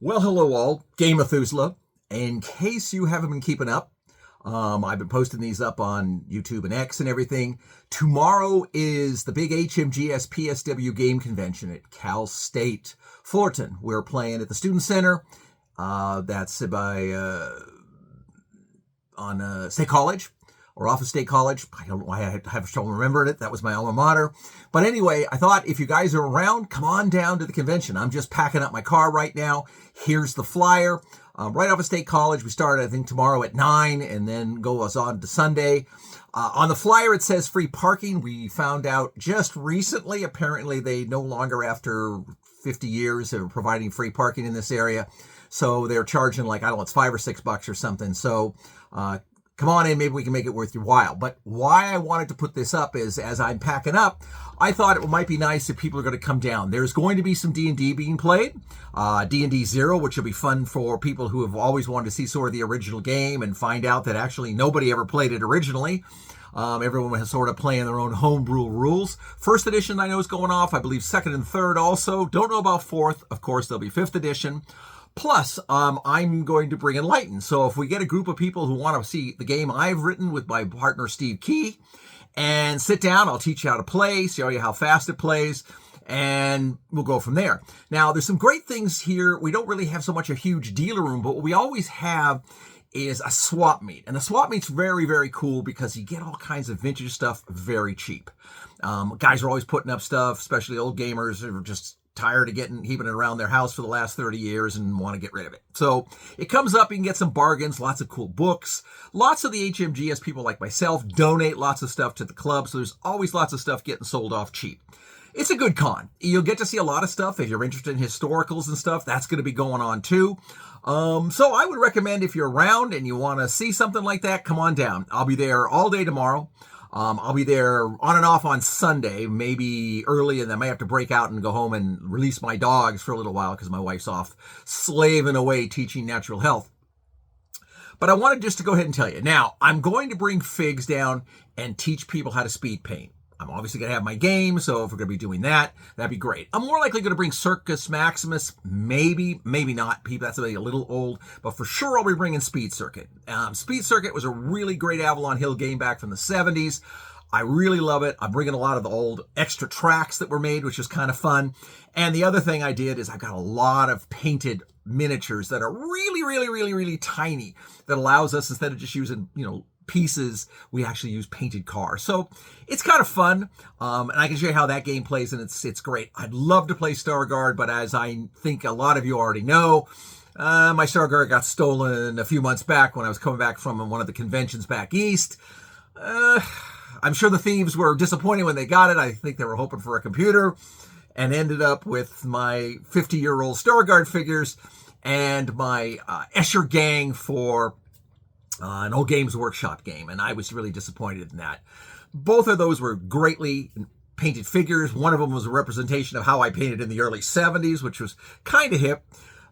Well, hello all, Game Methuselah. In case you haven't been keeping up, I've been posting these up on YouTube and X and everything. Tomorrow is the big HMGS PSW game convention at Cal State Fullerton. We're playing at the Student Center. That's on State College or off of State College. I don't know why I have trouble remembering it. That was my alma mater. But anyway, I thought if you guys are around, come on down to the convention. I'm just packing up my car right now. Here's the flyer. Right off of State College. We start, I think, tomorrow at 9 and then goes on to Sunday. On the flyer, it says free parking. We found out just recently, apparently they no longer, after 50 years, are providing free parking in this area. So they're charging like, I don't know, it's $5 or $6 or something. So come on in, maybe we can make it worth your while. But why I wanted to put this up is, as I'm packing up, I thought it might be nice if people are going to come down. There's going to be some D&D being played, D&D 0, which will be fun for people who have always wanted to see sort of the original game and find out that actually nobody ever played it originally. Everyone was sort of playing their own homebrew rules. First edition I know is going off. I believe second and third also. Don't know about fourth. Of course, there'll be fifth edition. Plus, I'm going to bring Enlighten. So if we get a group of people who want to see the game I've written with my partner Steve Key and sit down, I'll teach you how to play, show you how fast it plays, and we'll go from there. Now, there's some great things here. We don't really have so much a huge dealer room, but what we always have is a swap meet. And the swap meet's very, very cool because you get all kinds of vintage stuff very cheap. Guys are always putting up stuff, especially old gamers who are just tired of heaping it around their house for the last 30 years and want to get rid of it. So it comes up, you can get some bargains, lots of cool books. Lots of the HMGS people like myself donate lots of stuff to the club, so there's always lots of stuff getting sold off cheap. It's a good con. You'll get to see a lot of stuff. If you're interested in historicals and stuff, that's going to be going on too. So I would recommend, if you're around and you want to see something like that, come on down. I'll be there all day tomorrow. I'll be there on and off on Sunday, maybe early, and I might have to break out and go home and release my dogs for a little while because my wife's off slaving away teaching natural health. But I wanted just to go ahead and tell you. Now, I'm going to bring figs down and teach people how to speed paint. I'm obviously going to have my game, so if we're going to be doing that, that'd be great. I'm more likely going to bring Circus Maximus, maybe not. People, that's a little old, but for sure I'll be bringing Speed Circuit. Speed Circuit was a really great Avalon Hill game back from the 70s. I really love it. I'm bringing a lot of the old extra tracks that were made, which is kind of fun. And the other thing I did is I've got a lot of painted miniatures that are really tiny that allows us, instead of just using, pieces, we actually use painted cars. So it's kind of fun, and I can show you how that game plays, and it's great. I'd love to play Starguard, but as I think a lot of you already know, my Starguard got stolen a few months back when I was coming back from one of the conventions back east. I'm sure the thieves were disappointed when they got it. I think they were hoping for a computer, and ended up with my 50-year-old Starguard figures and my Escher gang for an old Games Workshop game, and I was really disappointed in that. Both of those were greatly painted figures. One of them was a representation of how I painted in the early 70s, which was kind of hip.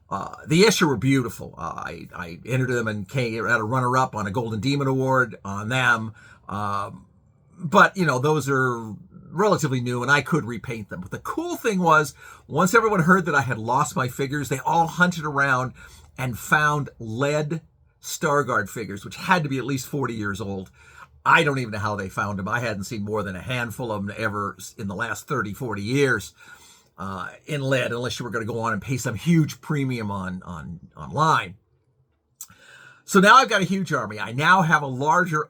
The Escher were beautiful. I entered them and had a runner-up on a Golden Demon Award on them. But, those are relatively new, and I could repaint them. But the cool thing was, once everyone heard that I had lost my figures, they all hunted around and found lead Starguard figures, which had to be at least 40 years old. I don't even know how they found them. I hadn't seen more than a handful of them ever in the last 30, 40 years in lead, unless you were going to go on and pay some huge premium online. So now I've got a huge army. I now have a larger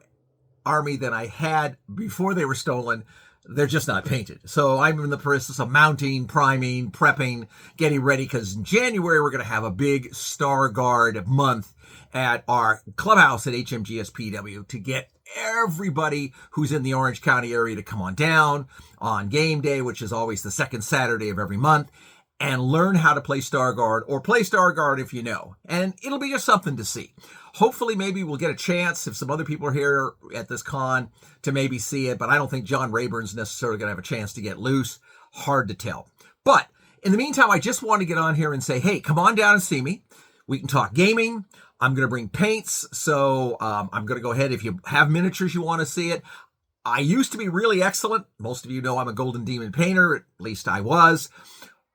army than I had before they were stolen. They're just not painted. So I'm in the process of mounting, priming, prepping, getting ready, because in January we're going to have a big Starguard month at our clubhouse at HMGS PW to get everybody who's in the Orange County area to come on down on game day, which is always the second Saturday of every month, and learn how to play Starguard, or play Starguard if you know. And it'll be just something to see. Hopefully, maybe we'll get a chance, if some other people are here at this con, to maybe see it, but I don't think John Rayburn's necessarily going to have a chance to get loose. Hard to tell. But in the meantime, I just want to get on here and say, hey, come on down and see me. We can talk gaming. I'm going to bring paints, so I'm going to go ahead. If you have miniatures you want to see it, I used to be really excellent. Most of you know I'm a Golden Demon painter, at least I was.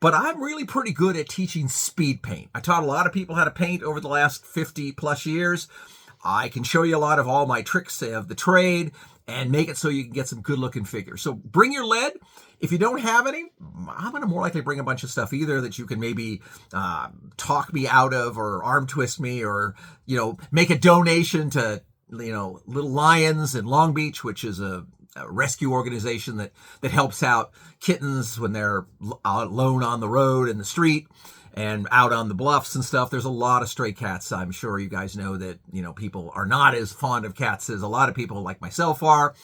But I'm really pretty good at teaching speed paint. I taught a lot of people how to paint over the last 50 plus years. I can show you a lot of all my tricks of the trade and make it so you can get some good looking figures. So bring your lead. If you don't have any, I'm going to more likely bring a bunch of stuff either that you can maybe talk me out of or arm twist me or, make a donation to, Little Lions in Long Beach, which is a rescue organization that helps out kittens when they're alone on the road in the street and out on the bluffs and stuff. There's a lot of stray cats. I'm sure you guys know that, people are not as fond of cats as a lot of people like myself are.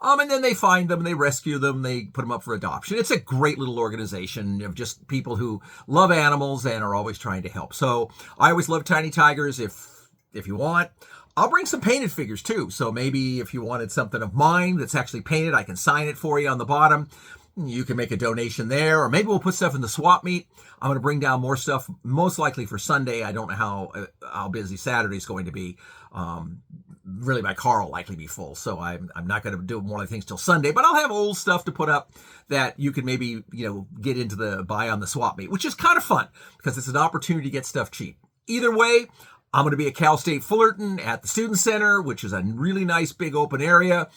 And then they find them, they rescue them, they put them up for adoption. It's a great little organization of just people who love animals and are always trying to help. So I always love tiny tigers. If you want, I'll bring some painted figures too. So maybe if you wanted something of mine that's actually painted, I can sign it for you on the bottom. You can make a donation there, or maybe we'll put stuff in the swap meet. I'm going to bring down more stuff, most likely for Sunday. I don't know how busy Saturday's going to be. Really, my car will likely be full, so I'm not going to do more things till Sunday. But I'll have old stuff to put up that you can maybe get into the buy on the swap meet, which is kind of fun because it's an opportunity to get stuff cheap. Either way, I'm going to be at Cal State Fullerton at the Student Center, which is a really nice big open area.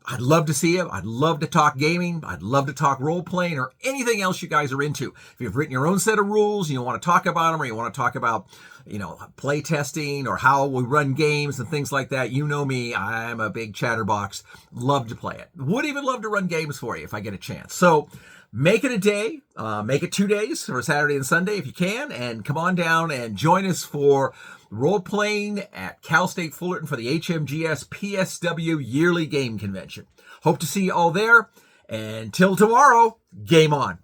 I'd love to see you. I'd love to talk gaming. I'd love to talk role-playing or anything else you guys are into. If you've written your own set of rules, you want to talk about them, or you want to talk about, play testing or how we run games and things like that, you know me. I'm a big chatterbox. Love to play it. Would even love to run games for you if I get a chance. So make it a day. Make it 2 days, for Saturday and Sunday if you can, and come on down and join us for role-playing at Cal State Fullerton for the HMGS PSW Yearly Game Convention. Hope to see you all there. Until tomorrow, game on.